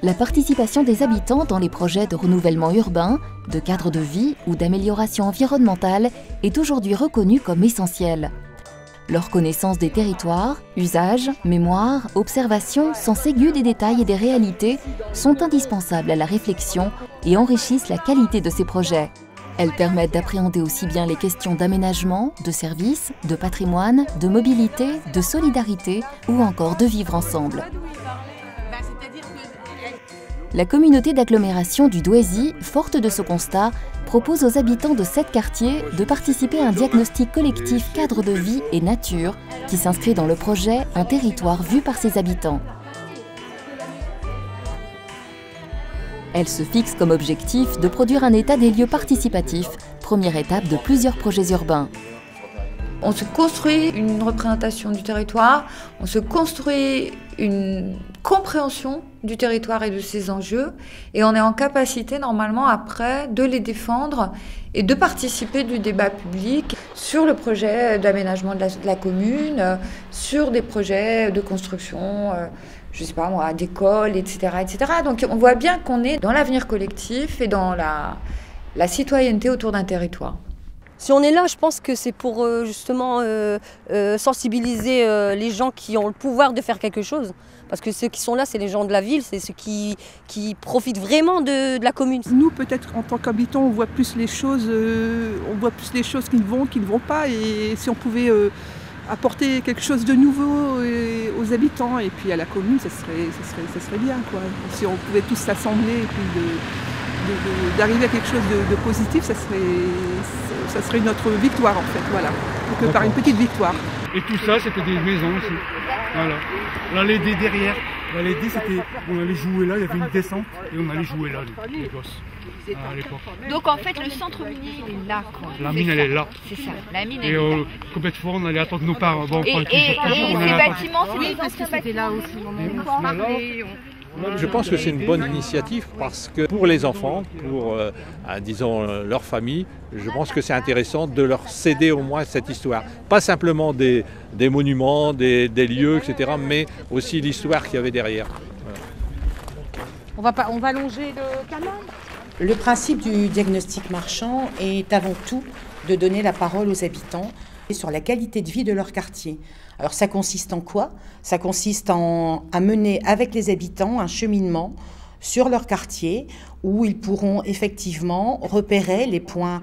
La participation des habitants dans les projets de renouvellement urbain, de cadre de vie ou d'amélioration environnementale est aujourd'hui reconnue comme essentielle. Leur connaissance des territoires, usages, mémoire, observation, sens aigu des détails et des réalités sont indispensables à la réflexion et enrichissent la qualité de ces projets. Elles permettent d'appréhender aussi bien les questions d'aménagement, de services, de patrimoine, de mobilité, de solidarité ou encore de vivre ensemble. La communauté d'agglomération du Douaisis, forte de ce constat, propose aux habitants de 7 quartiers de participer à un diagnostic collectif cadre de vie et nature qui s'inscrit dans le projet Un territoire vu par ses habitants. Elle se fixe comme objectif de produire un état des lieux participatif, première étape de plusieurs projets urbains. On se construit une représentation du territoire, on se construit une compréhension du territoire et de ses enjeux, et on est en capacité normalement après de les défendre et de participer du débat public sur le projet d'aménagement de la commune, sur des projets de construction, je ne sais pas moi, d'écoles, etc., etc. Donc on voit bien qu'on est dans l'avenir collectif et dans la citoyenneté autour d'un territoire. Si on est là, je pense que c'est pour justement sensibiliser les gens qui ont le pouvoir de faire quelque chose. Parce que ceux qui sont là, c'est les gens de la ville, c'est ceux qui profitent vraiment de la commune. Nous, peut-être en tant qu'habitants, on voit plus les choses qui ne vont pas. Et si on pouvait apporter quelque chose de nouveau aux habitants et puis à la commune, ça serait bien, quoi. Si on pouvait tous s'assembler et puis d'arriver à quelque chose de positif, ça serait notre victoire en fait, voilà. Donc par une petite victoire. Et tout ça, c'était des maisons aussi. Voilà. L'allée D derrière. L'allée D, c'était, on allait jouer là, il y avait une descente et on allait jouer là, les gosses, à l'époque. Donc en fait, le centre minier, il est là, quoi. La mine, elle est là. C'est ça, la mine, elle est là. Et complètement, on allait attendre nos parents. Bon, ces bâtiments, c'est les anciens bâtiments. Je pense que c'est une bonne initiative parce que pour les enfants, pour disons leur famille, je pense que c'est intéressant de leur céder au moins cette histoire. Pas simplement des monuments, des lieux, etc., mais aussi l'histoire qu'il y avait derrière. Voilà. On va longer le canal. Le principe du diagnostic marchand est avant tout de donner la parole aux habitants sur la qualité de vie de leur quartier. Alors ça consiste en quoi? Ça consiste à mener avec les habitants un cheminement sur leur quartier où ils pourront effectivement repérer les points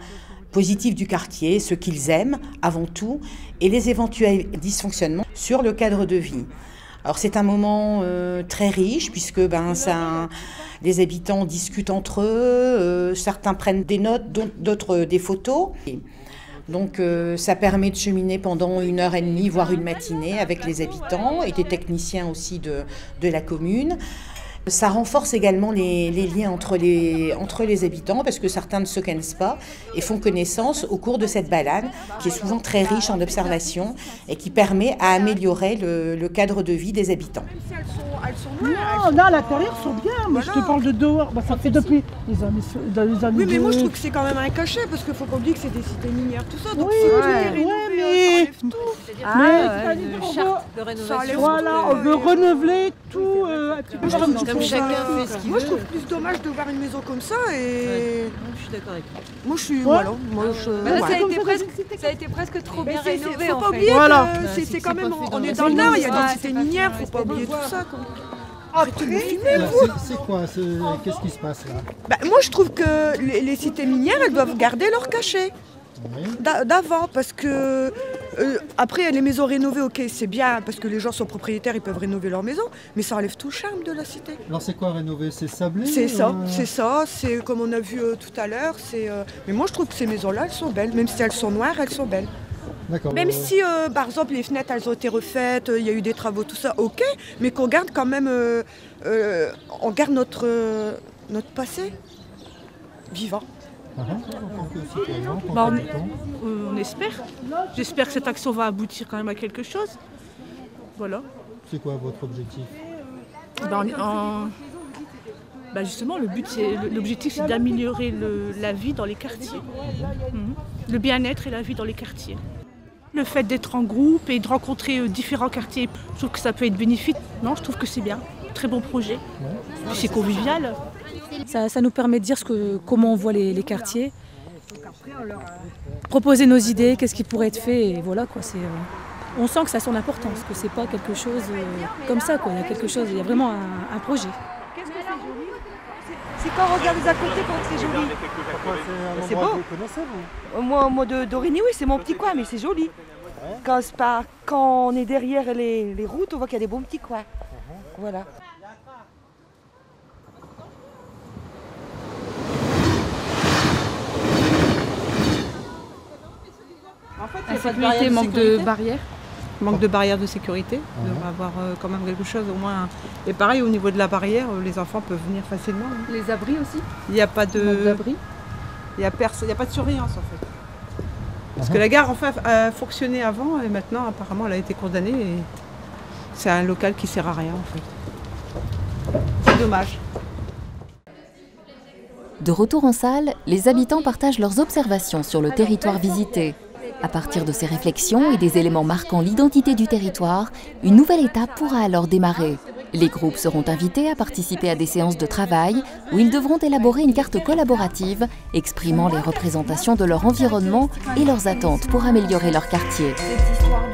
positifs du quartier, ce qu'ils aiment avant tout, et les éventuels dysfonctionnements sur le cadre de vie. Alors c'est un moment très riche puisque les habitants discutent entre eux, certains prennent des notes, d'autres des photos. Donc ça permet de cheminer pendant 1h30, voire une matinée avec les habitants et des techniciens aussi de la commune. Ça renforce également les liens entre les habitants parce que certains ne se connaissent pas et font connaissance au cours de cette balade qui est souvent très riche en observations et qui permet à améliorer le cadre de vie des habitants. Non, là à l'intérieur sont bien, mais je te parle de dehors, ça fait depuis les années Oui, mais moi je trouve que c'est quand même un cachet parce qu'il faut pas oublier que c'est des cités minières, tout ça. Donc oui, si tout est rénové, on enlève tout. Voilà, on veut renouveler tout. Moi je trouve plus dommage de voir une maison comme ça et. Je suis d'accord avec toi. Moi je suis. Voilà. Ça a été presque trop bien rénové. Faut pas oublier que c'est quand même. On est dans le Nord, il y a des cités minières, faut pas oublier tout ça. C'est quoi? Qu'est-ce qui se passe là? Moi je trouve que les cités minières, elles doivent garder leur cachet d'avant parce que après les maisons rénovées, ok c'est bien parce que les gens sont propriétaires, ils peuvent rénover leur maison, mais ça enlève tout le charme de la cité. Alors c'est quoi rénover? C'est sablé? C'est ça, c'est comme on a vu tout à l'heure. Mais moi je trouve que ces maisons-là, elles sont belles, même si elles sont noires, elles sont belles. Même si, par exemple, les fenêtres, elles ont été refaites, il y a eu des travaux, tout ça, ok, mais qu'on garde quand même, on garde notre passé vivant. On espère. J'espère que cette action va aboutir quand même à quelque chose. Voilà. C'est quoi votre objectif? Justement, l'objectif c'est d'améliorer la vie dans les quartiers. Le bien-être et la vie dans les quartiers. Le fait d'être en groupe et de rencontrer différents quartiers, je trouve que ça peut être bénéfique. Non, je trouve que c'est bien. très bon projet. C'est convivial. Ça nous permet de dire comment on voit les quartiers, proposer nos idées, qu'est-ce qui pourrait être fait, et voilà quoi. On sent que ça a son importance, que c'est pas quelque chose comme ça quoi. Il y a vraiment un projet. Qu'est-ce que c'est joli? C'est quand on regarde à côté quand c'est joli. C'est beau. Vous connaissez vous? Moi d'Origny, oui, c'est mon petit coin, mais c'est joli. Quand on est derrière les routes, on voit qu'il y a des bons petits coins. Voilà. En fait, sécurité, manque de barrières. Manque de barrières de sécurité, on devrait avoir quand même quelque chose au moins. Et pareil, au niveau de la barrière, les enfants peuvent venir facilement. Les abris aussi? Il n'y a pas d'abri. Il n'y a pas de surveillance en fait. Parce que la gare enfin, a fonctionné avant et maintenant apparemment elle a été condamnée et c'est un local qui ne sert à rien en fait. C'est dommage. De retour en salle, les habitants partagent leurs observations sur le territoire visité. À partir de ces réflexions et des éléments marquant l'identité du territoire, une nouvelle étape pourra alors démarrer. Les groupes seront invités à participer à des séances de travail où ils devront élaborer une carte collaborative exprimant les représentations de leur environnement et leurs attentes pour améliorer leur quartier. Cette histoire